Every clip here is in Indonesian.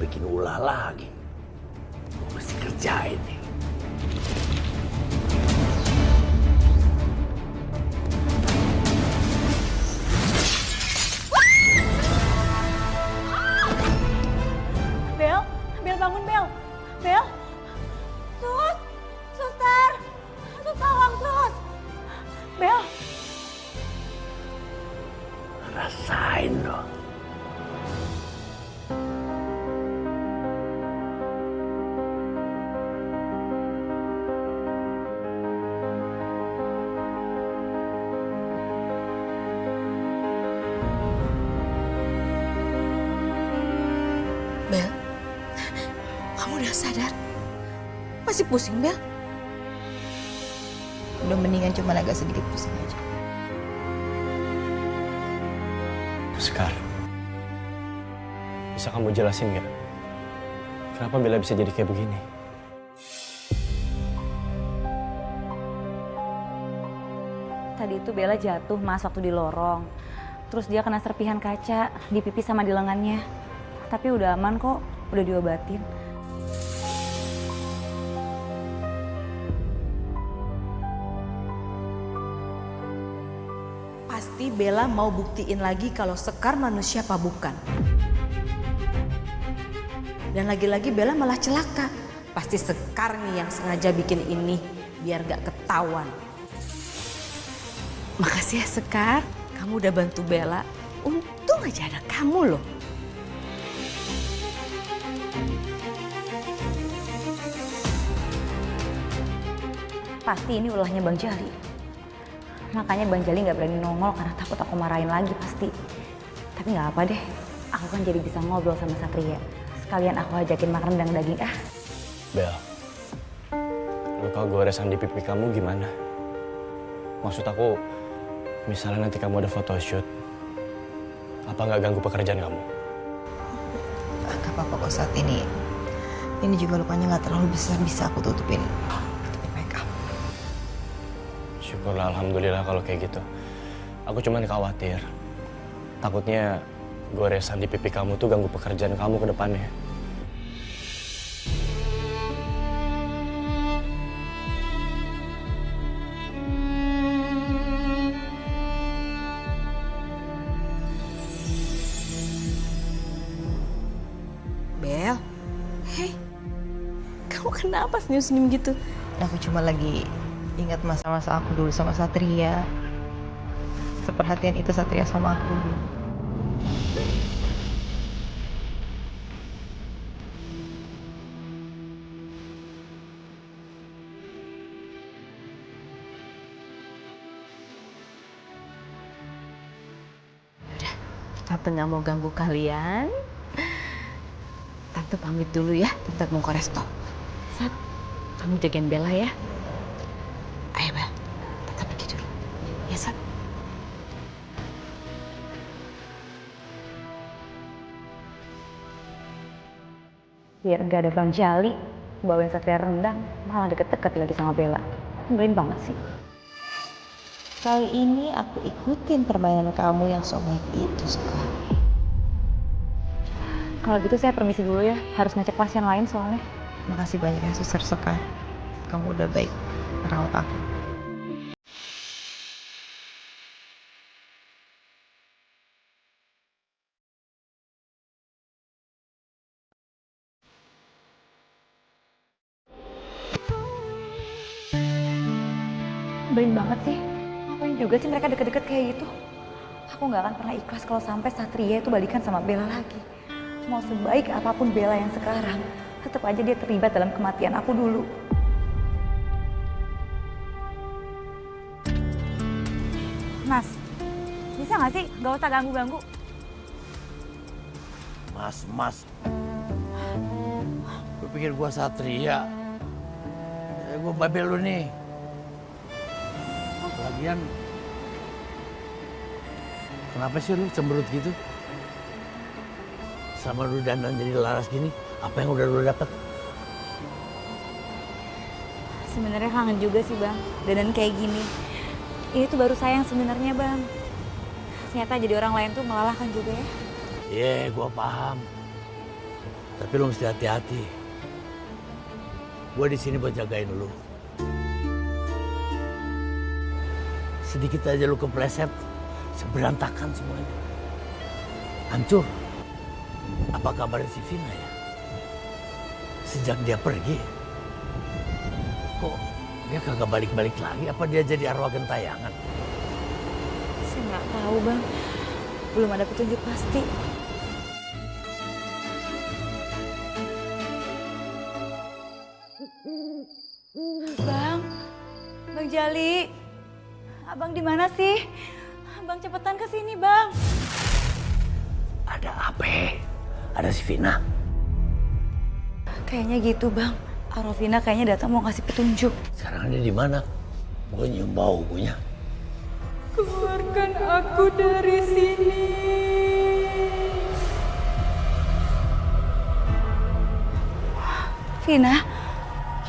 bikin ulah lagi. Gue mesti kerjain nih. Bel, Bel bangun Bel. Bel. Sus, suster. Sus tolong sus. Bel. Rasain loh. Bel, kamu udah sadar? Masih pusing Bel? Udah mendingan cuma agak sedikit pusing aja. Sekar, bisa kamu jelasin nggak? Kenapa Bella bisa jadi kayak begini? Tadi itu Bella jatuh mas waktu di lorong. Terus dia kena serpihan kaca di pipi sama di lengannya. Tapi udah aman kok, udah diobatin. Pasti Bella mau buktiin lagi kalau Sekar manusia apa bukan. Dan lagi-lagi Bella malah celaka. Pasti Sekar nih yang sengaja bikin ini biar gak ketahuan. Makasih ya Sekar, kamu udah bantu Bella. Untung aja ada kamu loh. Pasti ini ulahnya Bang Jali. Makanya Bang Jali nggak berani nongol karena takut aku marahin lagi pasti. Tapi nggak apa deh, aku kan jadi bisa ngobrol sama Satria. Sekalian aku ajakin makan rendang daging. Bel, luka goresan di pipi kamu gimana? Maksud aku, misalnya nanti kamu ada photoshoot, apa nggak ganggu pekerjaan kamu? Gak apa-apa kok saat ini. Ini juga lukanya gak terlalu besar, bisa aku tutupin make up. Syukurlah, alhamdulillah kalau kayak gitu. Aku cuman khawatir, takutnya goresan di pipi kamu tuh ganggu pekerjaan kamu ke depannya. Bel, hei, kamu kenapa senyum-senyum gitu? Aku cuma lagi ingat masa-masa aku dulu sama Satria. Seperhatian itu Satria sama aku dulu. Udah, Tante nggak mau ganggu kalian. Tante pamit dulu ya, Tante mau ke resto. Sat, kamu jagain Bella ya. Ayo Bel, Tante pergi dulu. Ya Sat. Biar gak ada Bang Jali, bawain Satria rendang, malah deket-deket lagi sama Bella. Nyebelin banget sih. Kali ini aku ikutin permainan kamu yang so baik itu sekarang. Kalau gitu saya permisi dulu ya, harus ngecek pasien lain soalnya. Makasih banyak ya Suster Sekar. Kamu udah baik merawat aku. Nyebelin banget sih. Ngapain juga sih mereka deket-deket kayak gitu? Aku nggak akan pernah ikhlas kalau sampai Satria itu balikan sama Bella lagi. Mau sebaik apapun Bella yang sekarang, tetap aja dia terlibat dalam kematian aku dulu. Mas, bisa nggak sih nggak usah ganggu-ganggu? Mas. Lu pikir gua Satria? Gua babel lu nih. Lagian, kenapa sih lu cemberut gitu? Sama lu dandan jadi laras gini, apa yang udah lu dapet? Sebenarnya kangen juga sih Bang, dandan kayak gini. Ini tuh baru sayang sebenarnya Bang. Ternyata jadi orang lain tuh melelahkan juga ya. Iya, gua paham. Tapi lo mesti hati-hati. Gue di sini buat jagain lo. Sedikit aja lo kepleset, seberantakan semuanya. Hancur. Apa kabarnya si Vina ya? Sejak dia pergi, kok dia kagak balik-balik lagi? Apa dia jadi arwah gentayangan? Saya nggak tahu bang, belum ada petunjuk pasti. Bang Jali, abang di mana sih? Abang cepetan ke sini bang. Ada apa? Ada si Vina. Kayaknya gitu bang. Arofina kayaknya datang mau ngasih petunjuk. Sekarang dia di mana? Gue nyium baunya. Keluarkan aku dari sini. Vina,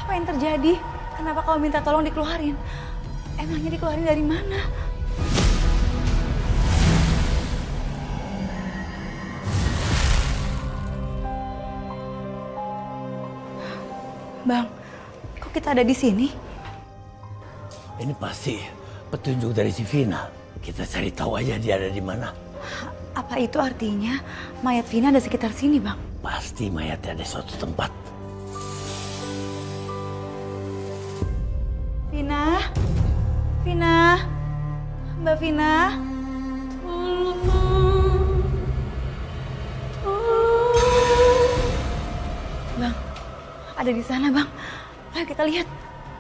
apa yang terjadi? Kenapa kau minta tolong dikeluarin? Emangnya dikeluarin dari mana? Bang, kok kita ada di sini? Ini pasti petunjuk dari si Vina. Kita cari tahu aja dia ada di mana. Apa itu artinya mayat Vina ada sekitar sini, Bang? Pasti mayatnya ada di suatu tempat. Vina, Vina, Mbak Vina. Bang, ada di sana, Bang. Ayo kita lihat.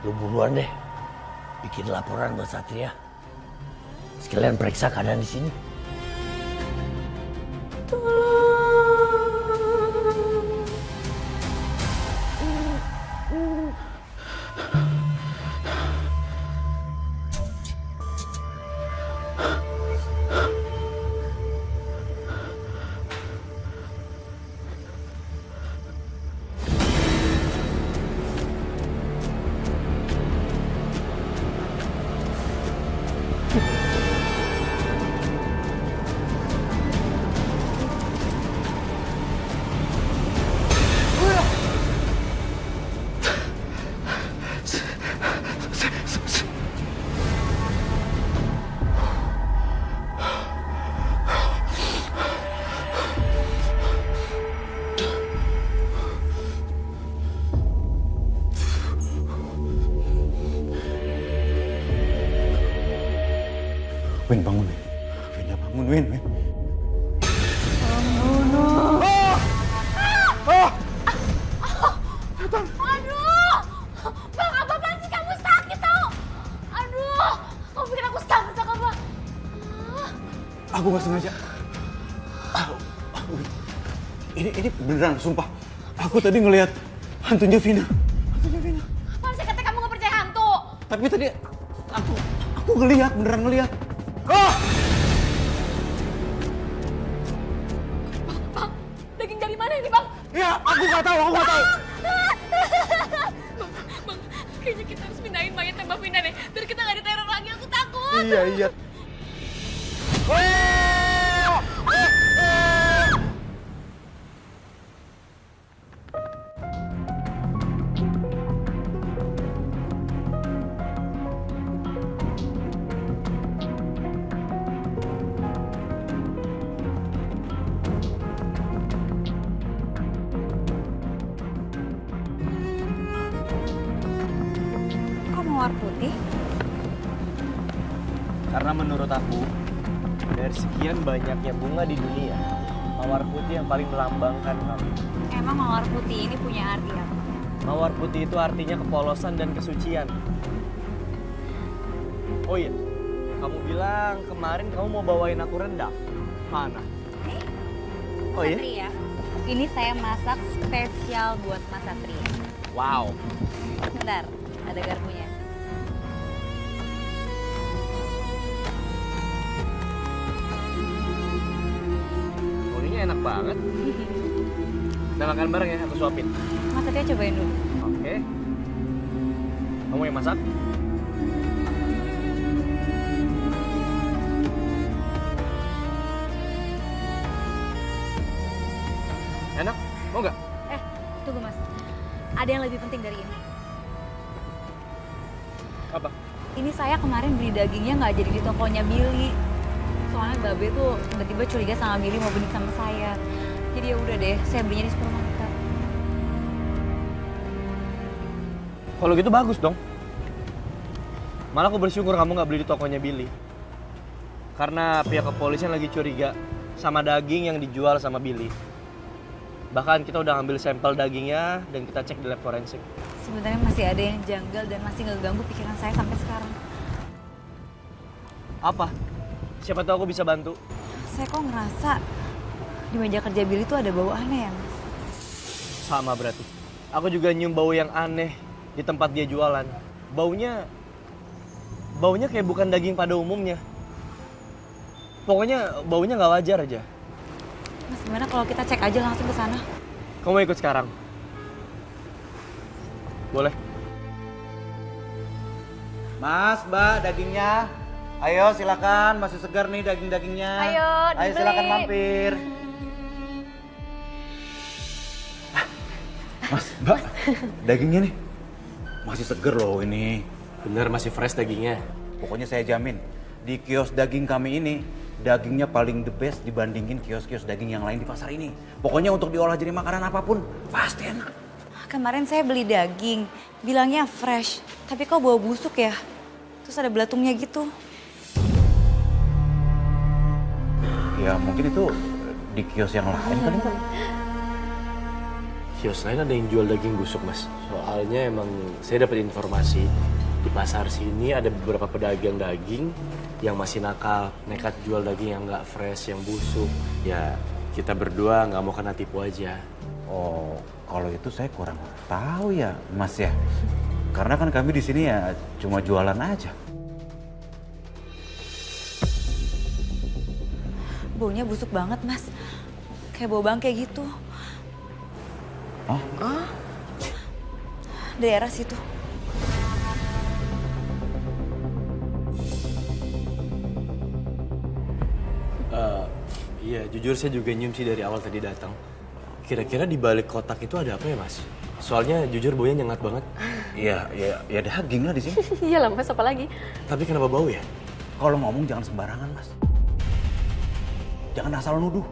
Lu buruan deh. Bikin laporan buat Satria. Sekalian periksa keadaan di sini. Win, bangun, Win. Win, bangun, Win. Aduh! Bang, apaan sih kamu sakit tau? Aduh! Kamu pikir aku sakit sama Bang? Aku gak sengaja. Win. Ini beneran, sumpah. Aku tadi ngelihat hantunya Vina. Apaan sih katanya kamu gak percaya hantu? Tapi tadi aku ngelihat, beneran ngelihat. Bang, daging dari mana ini Bang? Ya, aku gak tahu. Bang, kayaknya kita harus pindahin mayatnya Mbak Vina deh. Biar kita gak diteror lagi, aku takut. Iya. Kok mawar putih? Karena menurut aku, dari sekian banyaknya bunga di dunia, mawar putih yang paling melambangkan kamu. Emang mawar putih ini punya arti apa? Mawar putih itu artinya kepolosan dan kesucian. Oh iya, kamu bilang kemarin kamu mau bawain aku rendang. Mana? Oh iya? Satria, ini saya masak spesial buat Mas Satria. Wow. Bentar, ada garpunya. Baunya enak banget. Kita makan bareng ya, aku suapin. Mas Satria cobain dulu. Oke. Kamu yang masak? Enak? Mau nggak? Tunggu mas, ada yang lebih penting dari ini. Apa? Ini saya kemarin beli dagingnya nggak jadi di tokonya Billy. Soalnya Babe tuh tiba-tiba curiga sama Billy mau beli sama saya. Jadi ya udah deh, saya belinya di supermarket. Kalau gitu bagus dong. Malah aku bersyukur kamu nggak beli di tokonya Billy. Karena pihak kepolisian lagi curiga sama daging yang dijual sama Billy. Bahkan kita udah ambil sampel dagingnya dan kita cek di lab forensik. Sebenarnya masih ada yang janggal dan masih ngeganggu pikiran saya sampai sekarang. Apa? Siapa tahu aku bisa bantu. Saya kok ngerasa di meja kerja Billy tuh ada bau aneh ya mas? Sama berarti. Aku juga nyium bau yang aneh di tempat dia jualan. Baunya kayak bukan daging pada umumnya. Pokoknya baunya nggak wajar aja. Mas gimana kalau kita cek aja langsung ke sana? Kamu ikut sekarang? Boleh. Mas, Mbak, dagingnya. Ayo silakan, masih segar nih daging-dagingnya. Ayo, dibeli. Silakan mampir. Mas, Mbak, dagingnya nih masih seger loh ini. Bener, masih fresh dagingnya. Pokoknya saya jamin, di kios daging kami ini, dagingnya paling the best dibandingin kios-kios daging yang lain di pasar ini. Pokoknya untuk diolah jadi makanan apapun, pasti enak. Kemarin saya beli daging, bilangnya fresh. Tapi kok bau busuk ya? Terus ada belatungnya gitu. Ya mungkin itu di kios yang lain kali Pak. Kios lain ada yang jual daging busuk, Mas. Soalnya emang saya dapat informasi di pasar sini ada beberapa pedagang daging yang masih nakal, nekat jual daging yang nggak fresh, yang busuk. Ya kita berdua nggak mau kena tipu aja. Oh, kalau itu saya kurang tahu ya, Mas ya. Karena kan kami di sini ya cuma jualan aja. Baunya busuk banget, Mas. Kayak bau bangke gitu. Oh? Daerah situ. Iya, jujur saya juga nyium sih dari awal tadi datang. Kira-kira di balik kotak itu ada apa ya, Mas? Soalnya jujur baunya nyengat banget. Ya daging lah di sini. Iyalah mas, apa lagi? Tapi kenapa bau ya? Kalau ngomong jangan sembarangan, Mas. Jangan asal nuduh.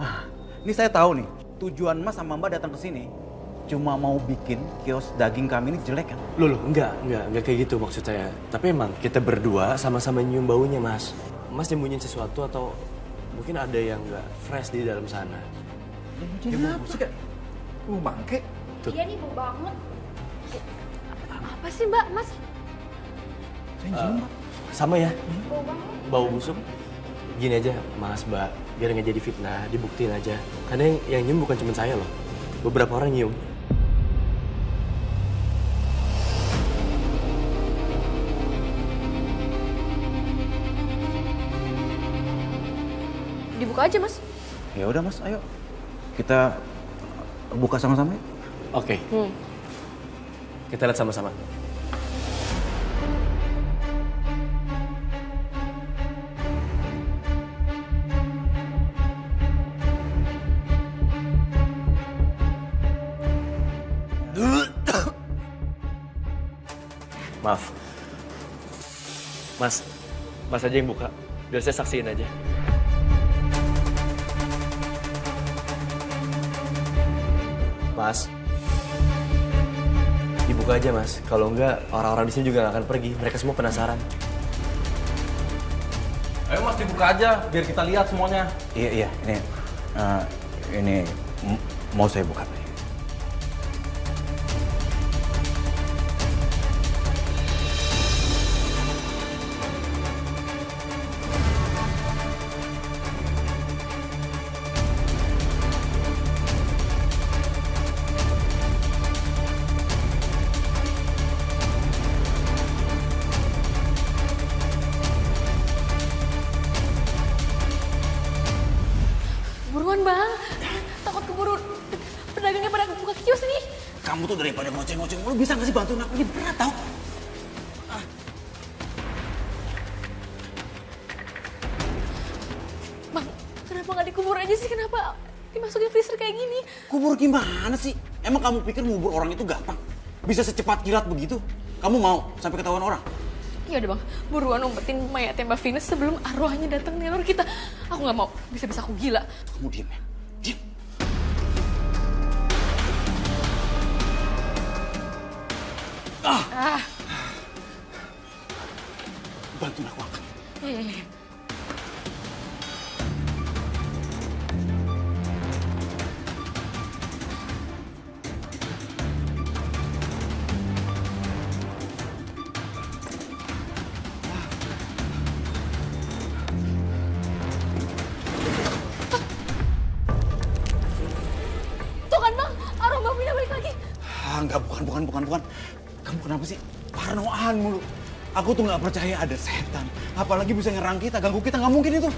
Ah, ini saya tahu nih, tujuan Mas sama Mbak datang ke sini cuma mau bikin kios daging kami ini jelek kan? Loh, enggak kayak gitu maksud saya. Tapi emang kita berdua sama-sama nyium baunya, Mas. Mas nyembunyiin sesuatu atau mungkin ada yang nggak fresh di dalam sana. Ya, maksudnya bangke. Iya nih bau banget. Apa sih mbak, mas? Saya nyium, Mbak. Sama ya, Bau banget. bau busuk. Gini aja, Mas, Mbak, biar nggak jadi fitnah, dibuktiin aja. Karena yang nyium bukan cuma saya loh, beberapa orang nyium. Dibuka aja mas. Ya udah Mas, ayo kita buka sama-sama ya. Oke, kita lihat sama-sama. Maaf. Mas aja yang buka. Biar saya saksiin aja. Mas. Dibuka aja, Mas. Kalau enggak, orang-orang di sini juga nggak akan pergi. Mereka semua penasaran. Ayo mas dibuka aja, biar kita lihat semuanya. Iya, ini mau saya buka. Buruan bang, takut keburu pedagangnya pada buka kios nih. Kamu tuh daripada ngoceng-ngoceng mulu bisa nggak sih bantuin aku? Ini berat tau. Bang, kenapa nggak dikubur aja sih? Kenapa dimasukin freezer kayak gini? Kubur gimana sih? Emang kamu pikir ngubur orang itu gampang? Bisa secepat kilat begitu? Kamu mau sampai ketahuan orang? Ya udah bang, buruan umpetin mayatnya Mbak Venus sebelum arwahnya datang neror kita. Aku nggak mau, bisa-bisa aku gila. Kamu diam ya, diam. Bantuin aku angkat. Iya. Tuh kan bang, arwah Mbak Vina balik lagi. Enggak, bukan. Kamu kenapa sih? Parnoan mulu. Aku tuh nggak percaya ada setan. Apalagi bisa nyerang kita, ganggu kita, nggak mungkin itu.